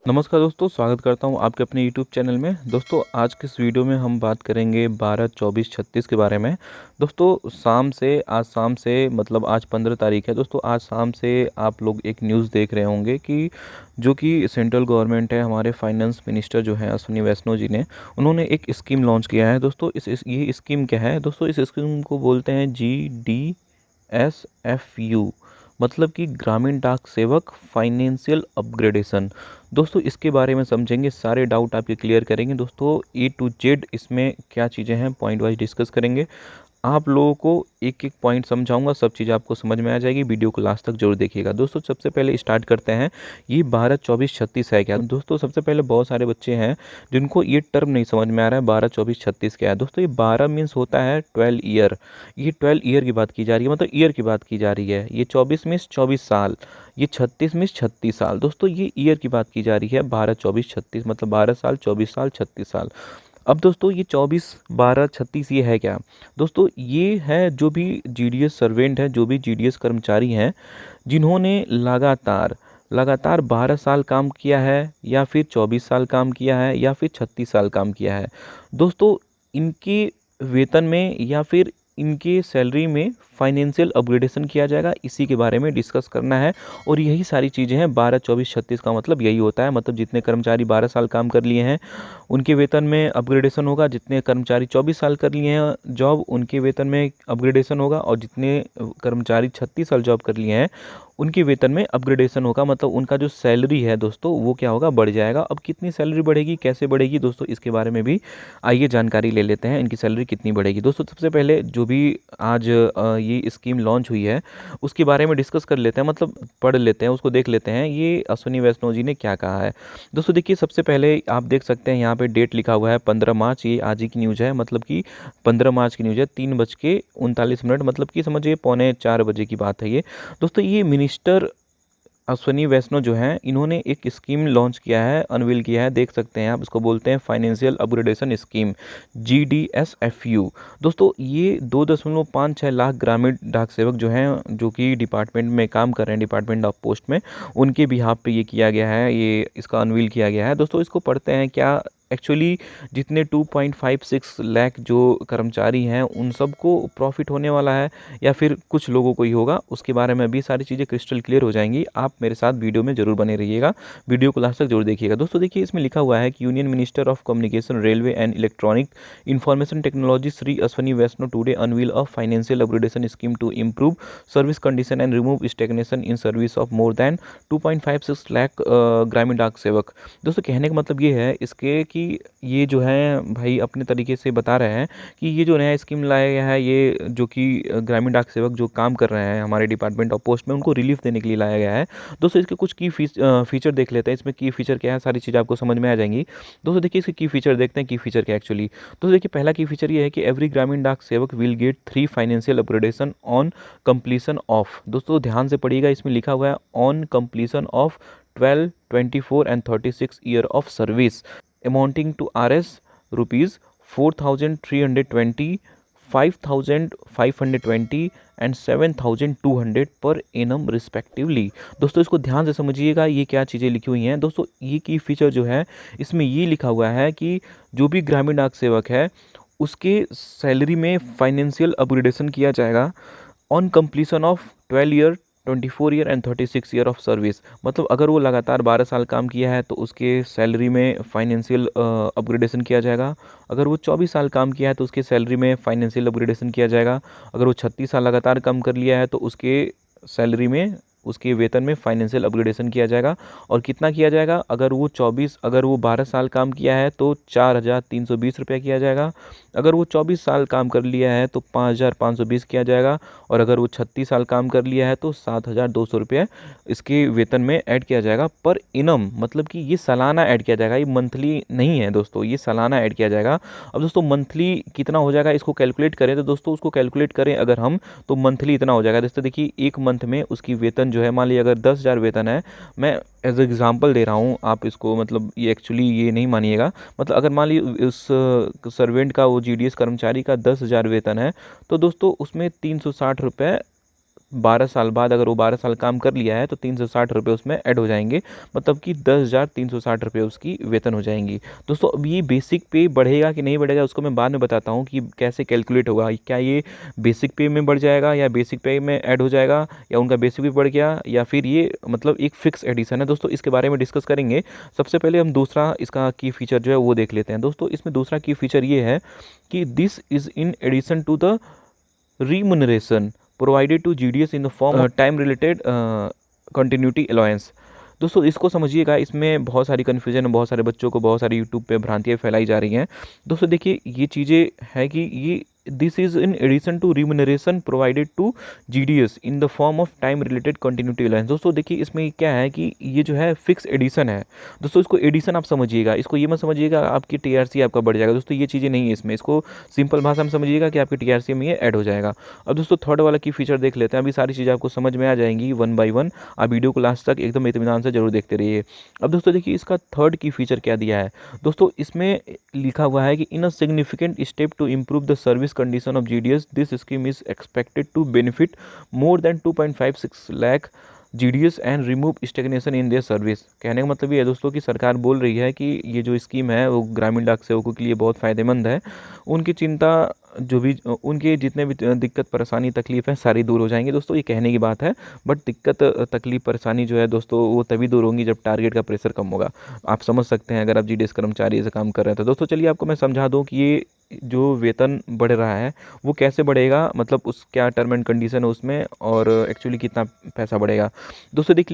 नमस्कार दोस्तों, स्वागत करता हूं आपके अपने YouTube चैनल में। दोस्तों आज के इस वीडियो में हम बात करेंगे 12, 24, 36 के बारे में। दोस्तों आज शाम से मतलब आज 15 तारीख है। दोस्तों आज शाम से आप लोग एक न्यूज़ देख रहे होंगे कि जो कि सेंट्रल गवर्नमेंट है, हमारे फाइनेंस मिनिस्टर जो हैं अश्विनी वैष्णव जी ने, उन्होंने एक स्कीम लॉन्च किया है। दोस्तों ये स्कीम क्या है? दोस्तों इस स्कीम को बोलते हैं GDSFU, मतलब कि ग्रामीण डाक सेवक फाइनेंशियल अपग्रेडेशन। दोस्तों इसके बारे में समझेंगे, सारे डाउट आपके क्लियर करेंगे। दोस्तों A to Z इसमें क्या चीज़ें हैं पॉइंट वाइज डिस्कस करेंगे। आप लोगों को एक एक पॉइंट समझाऊंगा, सब चीज़ आपको समझ में आ जाएगी। वीडियो को लास्ट तक जरूर देखिएगा। दोस्तों सबसे पहले स्टार्ट करते हैं, ये 12, 24, 36 है क्या? दोस्तों सबसे पहले बहुत सारे बच्चे हैं जिनको ये टर्म नहीं समझ में आ रहा है 12, 24, 36 क्या है। दोस्तों ये 12 मीन्स होता है 12 ईयर, ये 12 ईयर की बात की जा रही है, मतलब ईयर की बात की जा रही है। ये 24 मीन्स 24 साल, ये 36 मीन्स 36 साल। दोस्तों ये ईयर की बात की जा रही है। 12, 24, 36 मतलब 12 साल, 24 साल, 36 साल। अब दोस्तों ये 24, 12, 36 ये है क्या? दोस्तों ये है जो भी जीडीएस सर्वेंट है, जो भी जीडीएस कर्मचारी हैं जिन्होंने लगातार 12 साल काम किया है, या फिर 24 साल काम किया है, या फिर 36 साल काम किया है। दोस्तों इनके वेतन में या फिर इनके सैलरी में फाइनेंशियल अपग्रेडेशन किया जाएगा, इसी के बारे में डिस्कस करना है। और यही सारी चीज़ें हैं। 12, 24, 36 का मतलब यही होता है, मतलब जितने कर्मचारी 12 साल काम कर लिए हैं उनके वेतन में अपग्रेडेशन होगा, जितने कर्मचारी 24 साल कर लिए हैं जॉब उनके वेतन में अपग्रेडेशन होगा, और जितने कर्मचारी 36 साल जॉब कर लिए हैं उनके वेतन में अपग्रेडेशन होगा। मतलब उनका जो सैलरी है दोस्तों वो क्या होगा, बढ़ जाएगा। अब कितनी सैलरी बढ़ेगी, कैसे बढ़ेगी दोस्तों, इसके बारे में भी आइए जानकारी ले लेते हैं, इनकी सैलरी कितनी बढ़ेगी। दोस्तों सबसे पहले जो भी आज ये स्कीम लॉन्च हुई है उसके बारे में डिस्कस कर लेते हैं, मतलब पढ़ लेते हैं, उसको देख लेते हैं ये अश्विनी वैष्णव जी ने क्या कहा है। दोस्तों देखिए, सबसे पहले आप देख सकते हैं यहाँ पे डेट लिखा हुआ है 15 मार्च, ये आज ही की न्यूज़ है, मतलब कि 15 मार्च की न्यूज़ है, 3:39, मतलब कि समझिए 3:45 बजे की बात है ये। दोस्तों ये मिनिस्टर अश्विनी वैष्णव जो हैं इन्होंने एक स्कीम लॉन्च किया है, अनवील किया है, देख सकते हैं आप, इसको बोलते हैं फाइनेंशियल अपग्रेडेशन स्कीम, GDSFU। दोस्तों ये 2.56 लाख ग्रामीण डाक सेवक जो हैं, जो कि डिपार्टमेंट में काम कर रहे हैं, डिपार्टमेंट ऑफ पोस्ट में, उनके बिहाफ पे ये किया गया है, ये इसका अनवील किया गया है। दोस्तों इसको पढ़ते हैं क्या एक्चुअली जितने 2.56 लाख जो कर्मचारी हैं उन सबको प्रॉफिट होने वाला है, या फिर कुछ लोगों को ही होगा, उसके बारे में अभी सारी चीज़ें क्रिस्टल क्लियर हो जाएंगी। आप मेरे साथ वीडियो में जरूर बने रहिएगा, वीडियो को लास्ट तक जरूर देखिएगा। दोस्तों देखिए, इसमें लिखा हुआ है कि union minister of communication, railway and electronic information technology Shri Ashwini Vaishnaw today unveil of financial upgradation scheme to improve service condition and remove stagnation in service of more than 2.56 lakh Gramin Dak सेवक। दोस्तों कहने का मतलब ये है इसके कि ये जो है भाई अपने तरीके से बता रहे हैं कि ये जो नया स्कीम लाया गया है, ये जो कि ग्रामीण डाक सेवक जो काम कर रहे हैं हमारे डिपार्टमेंट ऑफ पोस्ट में, उनको रिलीफ देने के लिए लाया गया है। दोस्तों इसके कुछ की फीचर देख लेते हैं, इसमें की फीचर क्या है, सारी चीज़ आपको समझ में आ जाएंगी। दोस्तों देखिए इसके की फीचर देखते हैं, की फीचर क्या एक्चुअली। दोस्तों देखिए पहला की फीचर ये है कि एवरी ग्रामीण डाक सेवक will get 3 financial upgradation on completion of, दोस्तों ध्यान से पढ़िएगा, इसमें लिखा हुआ है on completion of 12, 24 and 36 year of service amounting to Rs rupees 4,320, 5,520 and 7,200 per annum respectively. दोस्तों इसको ध्यान से समझिएगा, ये क्या चीज़ें लिखी हुई हैं। दोस्तों ये की फीचर जो है इसमें ये लिखा हुआ है कि जो भी ग्रामीण डाक सेवक है उसके सैलरी में फाइनेंशियल अपग्रेडेशन किया जाएगा on completion of 12 year, 24 year and 36 year of service. मतलब अगर वो लगातार 12 साल काम किया है तो उसके सैलरी में फाइनेंशियल अपग्रेडेशन किया जाएगा। अगर वो 24 साल काम किया है तो उसके सैलरी में फाइनेंशियल अपग्रेडेशन किया जाएगा। अगर वो 36 साल लगातार काम कर लिया है तो उसके सैलरी में, उसके वेतन में फाइनेंशियल अपग्रेडेशन किया जाएगा। और कितना किया जाएगा, अगर वो 12 साल काम किया है तो 4,320 रुपये किया जाएगा। अगर वो 24 साल काम कर लिया है तो 5,520 किया जाएगा। और अगर वो 36 साल काम कर लिया है तो 7,200 रुपये इसके वेतन में ऐड किया जाएगा पर इनम, मतलब कि ये सालाना ऐड किया जाएगा, ये मंथली नहीं है दोस्तों, ये सालाना ऐड किया जाएगा। अब दोस्तों मंथली कितना हो जाएगा इसको कैलकुलेट करें तो दोस्तों उसको कैलकुलेट करें अगर हम, तो मंथली इतना हो जाएगा। दोस्तों देखिए एक मंथ में उसकी वेतन जो है, मान लीजिए अगर 10,000 वेतन है, मैं एज एग्जांपल दे रहा हूँ, आप इसको मतलब ये एक्चुअली ये नहीं मानिएगा, मतलब अगर मान लीजिए उस सर्वेंट का, वो जीडीएस कर्मचारी का 10,000 वेतन है तो दोस्तों उसमें 360 रुपये 12 साल बाद अगर वो 12 साल काम कर लिया है तो 360 रुपये उसमें ऐड हो जाएंगे, मतलब कि 10,360 रुपये उसकी वेतन हो जाएंगी। दोस्तों अब ये बेसिक पे बढ़ेगा कि नहीं बढ़ेगा उसको मैं बाद में बताता हूँ कि कैसे कैलकुलेट होगा। क्या ये बेसिक पे में बढ़ जाएगा या बेसिक पे में ऐड हो जाएगा, या उनका बेसिक भी बढ़ गया, या फिर ये मतलब एक फिक्स एडिशन है। दोस्तों इसके बारे में डिस्कस करेंगे। सबसे पहले हम दूसरा इसका की फीचर जो है वो देख लेते हैं। दोस्तों इसमें दूसरा की फीचर ये है कि this is in addition to the remuneration provided to GDS in the form of time related continuity allowance। दोस्तों इसको समझिएगा, इसमें बहुत सारी कन्फ्यूजन है, बहुत सारे बच्चों को बहुत सारी यूट्यूब पे भ्रांतियाँ फैलाई जा रही हैं। दोस्तों देखिए ये चीज़ें है कि ये this is in addition to remuneration provided to GDS in the form of time related continuity allowance. दोस्तों देखिए इसमें क्या है कि ये जो है फिक्स एडिशन है। दोस्तों इसको एडिशन आप समझिएगा, इसको ये मत समझिएगा आपकी TRC आपका बढ़ जाएगा। दोस्तों ये चीज़ें नहीं है इसमें, इसको सिंपल भाषा में समझिएगा कि आपकी TRC में ये ऐड हो जाएगा। अब दोस्तों थर्ड वाला की फीचर देख लेते हैं। अभी सारी चीज़ें आपको समझ में आ जाएंगी वन बाई वन। आप वीडियो को लास्ट तक एकदम इत्मीनान से जरूर देखते रहिए। अब दोस्तों देखिए इसका थर्ड की फीचर क्या दिया है। दोस्तों इसमें लिखा हुआ है कि in a significant step to improve the service condition of GDS this scheme is expected to benefit more than 2.56 lakh GDS and remove stagnation in their service. कहने का मतलब ये है दोस्तों कि सरकार बोल रही है कि ये जो स्कीम है वो ग्रामीण डाक सेवकों के लिए बहुत फ़ायदेमंद है। उनकी चिंता जो भी उनके जितने भी दिक्कत परेशानी तकलीफ है सारी दूर हो जाएंगी। दोस्तों ये कहने की बात है, बट दिक्कत तकलीफ परेशानी जो है दोस्तों वो तभी दूर होंगी जब टारगेट का प्रेशर कम होगा। आप समझ सकते हैं अगर आप GDS कर्मचारी ऐसे काम कर रहे हैं तो। दोस्तों चलिए आपको मैं समझा दूँ कि ये जो वेतन बढ़ रहा है वो कैसे बढ़ेगा, मतलब उस क्या टर्म एंड कंडीशन है उसमें, और एक्चुअली कितना पैसा बढ़ेगा। दोस्तों देख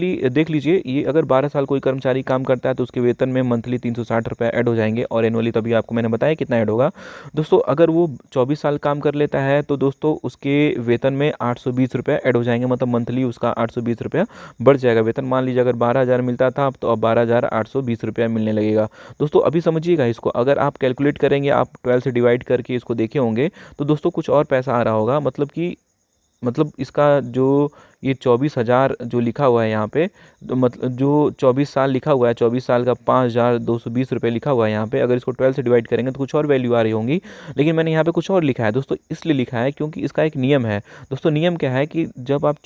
लीजिए, ये अगर 12 साल कोई कर्मचारी काम करता है तो उसके वेतन में मंथली 360 रुपये ऐड हो जाएंगे, और एनुअली तभी आपको मैंने बताया कितना ऐड होगा। दोस्तों अगर वो 24 साल काम कर लेता है तो दोस्तों उसके वेतन में 820 रुपये ऐड हो जाएंगे, मतलब मंथली उसका 820 रुपया बढ़ जाएगा वेतन। मान लीजिए अगर 12,000 मिलता था तो अब 12,820 रुपया मिलने लगेगा। दोस्तों अभी समझिएगा इसको, अगर आप कैलकुलेट करेंगे, आप 12 से डिवाइड करके इसको देखे होंगे तो दोस्तों कुछ और पैसा आ रहा होगा। मतलब इसका जो ये 24,000 जो लिखा हुआ है यहाँ पे, तो मतलब जो 24 साल लिखा हुआ है, 24 साल का 5,220 रुपये लिखा हुआ है यहाँ पे, अगर इसको 12 से डिवाइड करेंगे तो कुछ और वैल्यू आ रही होंगी। लेकिन मैंने यहाँ पे कुछ और लिखा है दोस्तों, इसलिए लिखा है क्योंकि इसका एक नियम है। दोस्तों नियम क्या है कि जब आप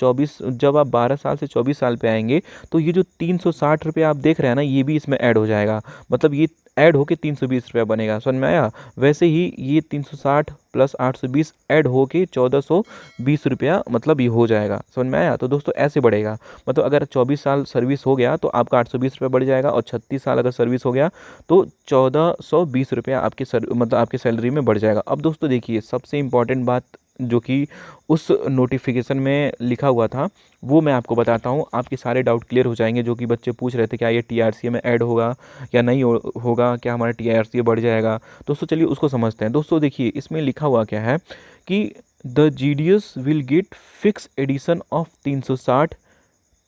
12 साल से 24 साल पे आएंगे तो ये जो 360 रुपये आप देख रहे हैं ना, ये भी इसमें ऐड हो जाएगा, मतलब ये ऐड होके 320 रुपया बनेगा। समझ में आया? वैसे ही ये 360 प्लस 820 ऐड होके 1,420 रुपया मतलब ये हो जाएगा। समझ में आया? तो दोस्तों ऐसे बढ़ेगा, मतलब अगर 24 साल सर्विस हो गया तो आपका 820 रुपये बढ़ जाएगा, और 36 साल अगर सर्विस हो गया तो 1,420 रुपया आपकी सैलरी में बढ़ जाएगा। अब दोस्तों देखिए सबसे इम्पॉर्टेंट बात जो कि उस नोटिफिकेशन में लिखा हुआ था वो मैं आपको बताता हूँ, आपके सारे डाउट क्लियर हो जाएंगे। जो कि बच्चे पूछ रहे थे क्या ये TRC में ऐड होगा या नहीं होगा, क्या हमारा TRC बढ़ जाएगा। दोस्तों चलिए उसको समझते हैं। दोस्तों देखिए इसमें लिखा हुआ क्या है कि the GDS will get fix addition of 360,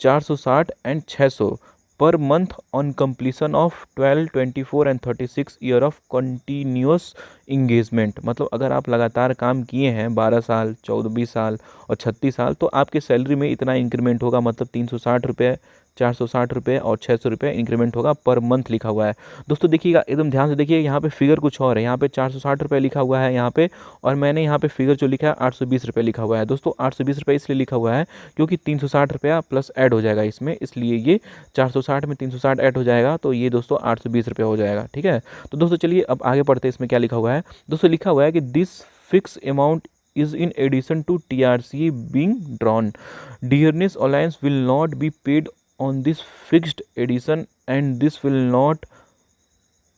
460 and 600 per month on completion of 12, 24 and 36 year of continuous engagement. मतलब अगर आप लगातार काम किए हैं 12 साल, 24 साल और 36 साल तो आपके सैलरी में इतना इंक्रीमेंट होगा, मतलब 360 रुपये, 460 रुपये और 600 रुपये इंक्रीमेंट होगा पर मंथ लिखा हुआ है। दोस्तों देखिएगा एकदम ध्यान से देखिए, यहाँ पे फिगर कुछ और है, यहाँ पे 460 रुपये लिखा हुआ है यहाँ पे, और मैंने यहाँ पे फिगर जो लिखा है 820 रुपये लिखा हुआ है। दोस्तों 820 रुपये इसलिए लिखा हुआ है क्योंकि 360 रुपया प्लस ऐड हो जाएगा इसमें, इसलिए ये 460 में 360 ऐड हो जाएगा तो ये दोस्तों 820 रुपये हो जाएगा। ठीक है, तो दोस्तों चलिए अब आगे पढ़ते हैं। इसमें क्या लिखा हुआ है? दोस्तों लिखा हुआ है कि this fix amount is in addition to TRC being drawn. Dearness allowance will not be paid on this fixed addition and this will not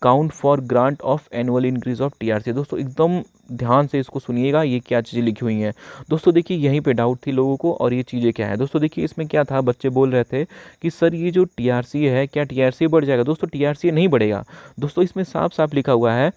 count for grant of annual increase of TRC। दोस्तों एकदम ध्यान से इसको सुनिएगा, ये क्या चीज़ें लिखी हुई हैं। दोस्तों देखिए यहीं पे डाउट थी लोगों को, और ये चीज़ें क्या है। दोस्तों देखिए इसमें क्या था, बच्चे बोल रहे थे कि सर ये जो TRC है क्या TRC बढ़ जाएगा। दोस्तों TRC नहीं बढ़ेगा। दोस्तों इसमें साफ साफ लिखा हुआ है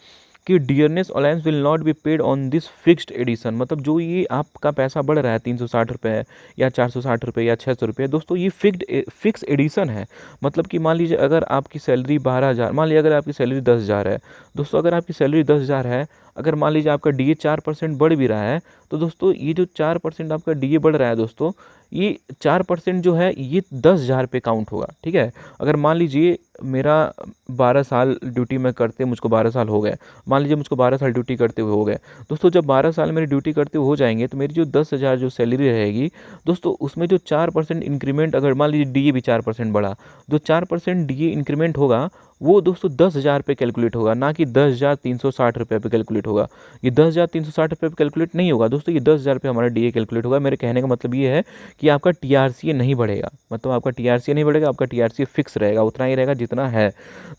कि dearness allowance will not be paid on this fixed addition. मतलब जो ये आपका पैसा बढ़ रहा है 360 रुपये या 460 रुपये या 600 रुपये, दोस्तों ये फिक्स एडिशन है। मतलब कि मान लीजिए अगर आपकी सैलरी 12,000, मान लीजिए अगर आपकी सैलरी 10,000 है दोस्तों, अगर आपकी सैलरी 10,000 है, अगर मान लीजिए आपका DA 4% बढ़ भी रहा है तो दोस्तों ये जो 4% आपका DA बढ़ रहा है दोस्तों, ये 4% जो है ये 10,000 पे काउंट होगा। ठीक है, अगर मान लीजिए मेरा 12 साल ड्यूटी में करते, मुझको 12 साल हो गए, मान लीजिए मुझको 12 साल ड्यूटी करते हुए हो गए दोस्तों, जब 12 साल मेरी ड्यूटी करते हुए हो जाएंगे तो मेरी जो 10,000 जो सैलरी रहेगी दोस्तों, उसमें जो 4% इंक्रीमेंट, अगर मान लीजिए डीए भी 4% बढ़ा, जो 4% डीए इंक्रीमेंट होगा वो दोस्तों 10,000 पे कैलकुलेट होगा, ना कि 10,360 रुपये पे कैलकुलेट होगा। ये 10,360 रुपये पे कैलकुलेट नहीं होगा दोस्तों, ये 10,000 पे हमारा डीए कैलकुलेट होगा। मेरे कहने का मतलब ये है कि आपका टीआरसीए नहीं बढ़ेगा, मतलब आपका टीआरसीए नहीं बढ़ेगा, आपका टीआरसीए फिक्स रहेगा, उतना ही रहेगा जितना है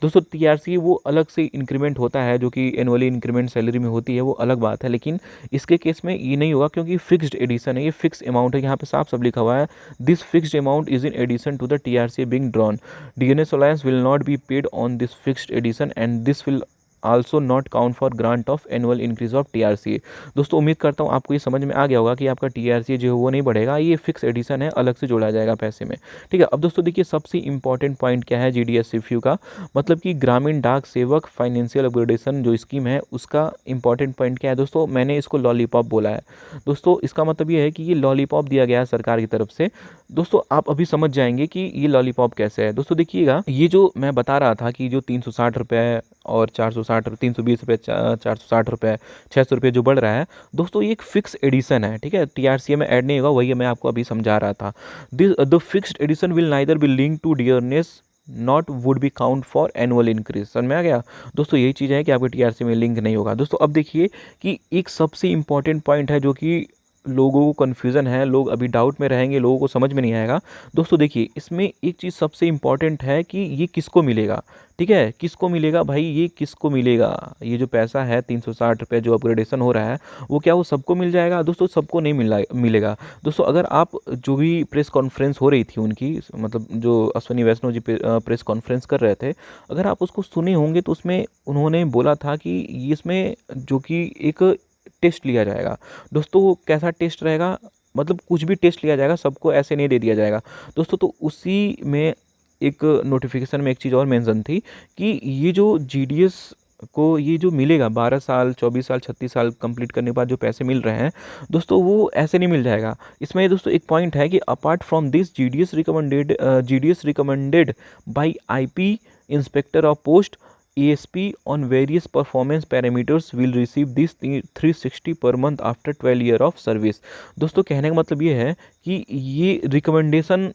दोस्तों। टीआरसीए वो अलग से इंक्रीमेंट होता है जो कि एनुअली इंक्रीमेंट सैलरी में होती है, वो अलग बात है, लेकिन इसके केस में ये नहीं होगा क्योंकि फिक्स्ड एडिशन है, ये फिक्स अमाउंट है। यहाँ पे साफ सब लिखा हुआ है, this fixed amount is in addition to the TRCA being drawn, DNS allowance will not be paid on this fixed addition and this will also not count for grant of annual increase of TRCA. दोस्तों उम्मीद करता हूँ आपको ये समझ में आ गया होगा कि आपका टीआरसीए जो है वो नहीं बढ़ेगा, ये फिक्स एडिशन है, अलग से जोड़ा जाएगा पैसे में। ठीक है, अब दोस्तों देखिए सबसे इंपॉर्टेंट पॉइंट क्या है जीडीएस-सीपीयू का, मतलब कि ग्रामीण डाक सेवक फाइनेंशियल अपग्रेडेशन जो स्कीम है उसका इंपॉर्टेंट पॉइंट क्या है दोस्तों, मैंने इसको लॉलीपॉप बोला है दोस्तों। इसका मतलब ये है कि ये लॉलीपॉप दिया गया है सरकार की तरफ से दोस्तों। आप अभी समझ जाएंगे कि ये लॉलीपॉप कैसे है दोस्तों। देखिएगा, ये जो मैं बता रहा था कि जो 360 रुपये और 460, 320 रुपये, 460 रुपये, 600 रुपये जो बढ़ रहा है दोस्तों, ये एक फिक्स एडिशन है। ठीक है, टीआरसीए में ऐड नहीं होगा, वही मैं आपको अभी समझा रहा था। The fixed addition will neither be link to dearness not would be count for annual increase. समझ में आ गया दोस्तों, यही चीज़ है कि आपके टीआरसी में लिंक नहीं होगा दोस्तों। अब देखिए कि एक सबसे इंपॉर्टेंट पॉइंट है जो कि लोगों को कन्फ्यूज़न है, लोग अभी डाउट में रहेंगे, लोगों को समझ में नहीं आएगा दोस्तों। देखिए इसमें एक चीज़ सबसे इम्पॉर्टेंट है कि ये किसको मिलेगा। ठीक है, किसको मिलेगा भाई, ये किसको मिलेगा, ये जो पैसा है 360 रुपये जो अपग्रेडेशन हो रहा है वो क्या वो सबको मिल जाएगा दोस्तों? सबको नहीं मिलेगा दोस्तों। अगर आप जो भी प्रेस कॉन्फ्रेंस हो रही थी उनकी, मतलब जो अश्विनी वैष्णव जी प्रेस कॉन्फ्रेंस कर रहे थे, अगर आप उसको सुने होंगे तो उसमें उन्होंने बोला था कि इसमें जो कि एक टेस्ट लिया जाएगा दोस्तों। वो कैसा टेस्ट रहेगा, मतलब कुछ भी टेस्ट लिया जाएगा, सबको ऐसे नहीं दे दिया जाएगा दोस्तों। तो उसी में एक नोटिफिकेशन में एक चीज़ और मेंशन थी कि ये जो जीडीएस को ये जो मिलेगा 12 साल, 24 साल, 36 साल कंप्लीट करने के बाद जो पैसे मिल रहे हैं दोस्तों, वो ऐसे नहीं मिल जाएगा। इसमें दोस्तों एक पॉइंट है कि apart from this GDS recommended by IP inspector of post ASP on various performance parameters will receive this 360 per month after 12 year of service। दोस्तों कहने का मतलब ये है कि ये रिकमेंडेशन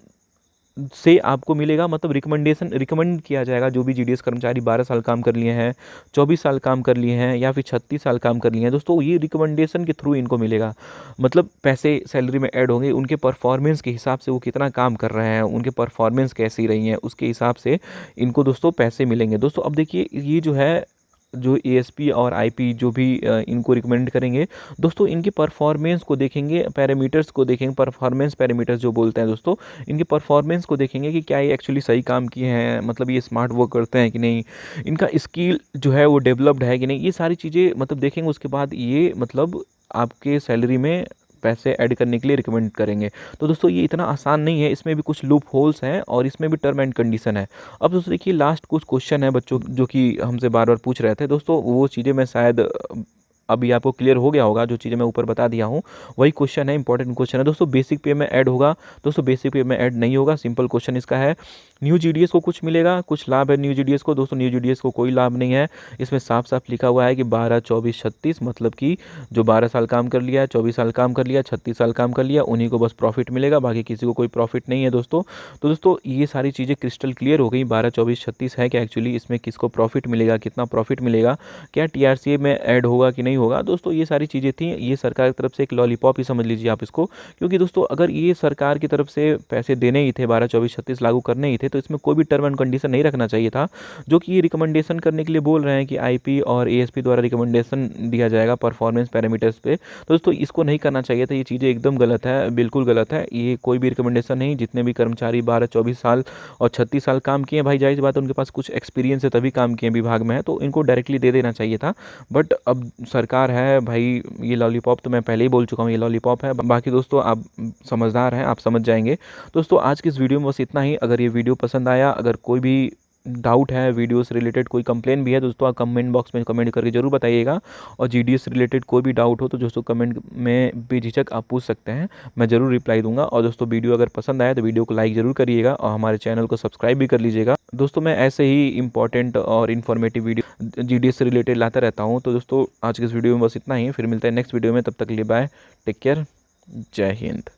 से आपको मिलेगा, मतलब रिकमेंड किया जाएगा। जो भी जीडीएस कर्मचारी 12 साल काम कर लिए हैं, 24 साल काम कर लिए हैं या फिर 36 साल काम कर लिए हैं दोस्तों, ये रिकमेंडेशन के थ्रू इनको मिलेगा। मतलब पैसे सैलरी में ऐड होंगे, उनके परफॉर्मेंस के हिसाब से वो कितना काम कर रहे हैं, उनके परफॉर्मेंस कैसी रही हैं, उसके हिसाब से इनको दोस्तों पैसे मिलेंगे दोस्तों। अब देखिए ये जो है, जो एएसपी और आईपी जो भी इनको रिकमेंड करेंगे दोस्तों, इनकी परफॉर्मेंस को देखेंगे, पैरामीटर्स को देखेंगे, परफॉर्मेंस पैरामीटर्स जो बोलते हैं दोस्तों, इनके परफॉर्मेंस को देखेंगे कि क्या ये एक्चुअली सही काम किए हैं, मतलब ये स्मार्ट वर्क करते हैं कि नहीं, इनका स्किल जो है वो डेवलप्ड है कि नहीं, ये सारी चीज़ें मतलब देखेंगे। उसके बाद ये मतलब आपके सैलरी में पैसे ऐड करने के लिए रिकमेंड करेंगे। तो दोस्तों ये इतना आसान नहीं है, इसमें भी कुछ लूप होल्स हैं और इसमें भी टर्म एंड कंडीशन है। अब दोस्तों देखिए लास्ट कुछ क्वेश्चन है बच्चों जो कि हमसे बार बार पूछ रहे थे दोस्तों, वो चीज़ें मैं शायद अभी आपको क्लियर हो गया होगा। जो चीज़ें मैं ऊपर बता दिया हूँ वही क्वेश्चन है, इंपॉर्टेंट क्वेश्चन है दोस्तों। बेसिक पे में ऐड होगा दोस्तों, बेसिक पे में ऐड नहीं होगा। सिंपल क्वेश्चन इसका है, न्यू जीडीएस को कुछ मिलेगा, कुछ लाभ है न्यू जीडीएस को दोस्तों। न्यू जीडीएस को कोई लाभ नहीं है, इसमें साफ साफ लिखा हुआ है कि 12, 24, 36, मतलब कि जो 12 साल काम कर लिया, 24 साल काम कर लिया, 36 साल काम कर लिया, उन्हीं को बस प्रॉफिट मिलेगा, बाकी किसी को कोई प्रॉफिट नहीं है दोस्तों। तो दोस्तों ये सारी चीज़ें क्रिस्टल क्लियर हो गई। 12, 24, 36 है कि एक्चुअली इसमें किसको प्रॉफिट मिलेगा, कितना प्रॉफिट मिलेगा, क्या टीआरसीए में ऐड होगा कि नहीं होगा दोस्तों, ये सारी चीज़ें थी। ये सरकार की तरफ से एक लॉलीपॉप ही समझ लीजिए आप इसको, क्योंकि दोस्तों अगर ये सरकार की तरफ से पैसे देने ही थे, 12, 24, 36 लागू करने ही थे, तो इसमें कोई भी टर्म एंड कंडीशन नहीं रखना चाहिए था। जो कि ये रिकमेंडेशन करने के लिए बोल रहे हैं कि आईपी और एएसपी द्वारा रिकमेंडेशन दिया जाएगा परफॉर्मेंस पैरामीटर्स पे, तो दोस्तों इसको नहीं करना चाहिए था। ये चीज़ें एकदम गलत है, बिल्कुल गलत है। ये कोई भी रिकमेंडेशन नहीं। जितने भी कर्मचारी 12, 24 साल और 36 साल काम किए भाई, जाहिर सी बात है उनके पास कुछ एक्सपीरियंस है, तभी काम किए विभाग में है, तो इनको डायरेक्टली दे देना चाहिए था। बट अब सरकार है भाई, ये लॉलीपॉप तो मैं पहले ही बोल चुका हूँ, ये लॉलीपॉप है। बाकी दोस्तों आप समझदार हैं, आप समझ जाएंगे दोस्तों। आज की इस वीडियो में बस इतना ही। अगर ये वीडियो पसंद आया, अगर कोई भी डाउट है वीडियो से रिलेटेड, कोई कंप्लेन भी है दोस्तों, आप कमेंट बॉक्स में कमेंट करके जरूर बताइएगा। और जीडीएस से रिलेटेड कोई भी डाउट हो तो दोस्तों कमेंट में बेझिझक आप पूछ सकते हैं, मैं ज़रूर रिप्लाई दूंगा। और दोस्तों वीडियो अगर पसंद आए तो वीडियो को लाइक ज़रूर करिएगा और हमारे चैनल को सब्सक्राइब भी कर लीजिएगा। दोस्तों मैं ऐसे ही इंपॉर्टेंट और इन्फॉर्मेटिव वीडियो जीडीएस से रिलेटेड लाता रहता हूँ। तो दोस्तों आज के इस वीडियो में बस इतना ही, फिर मिलता है नेक्स्ट वीडियो में, तब तक के लिए बाय, टेक केयर, जय हिंद।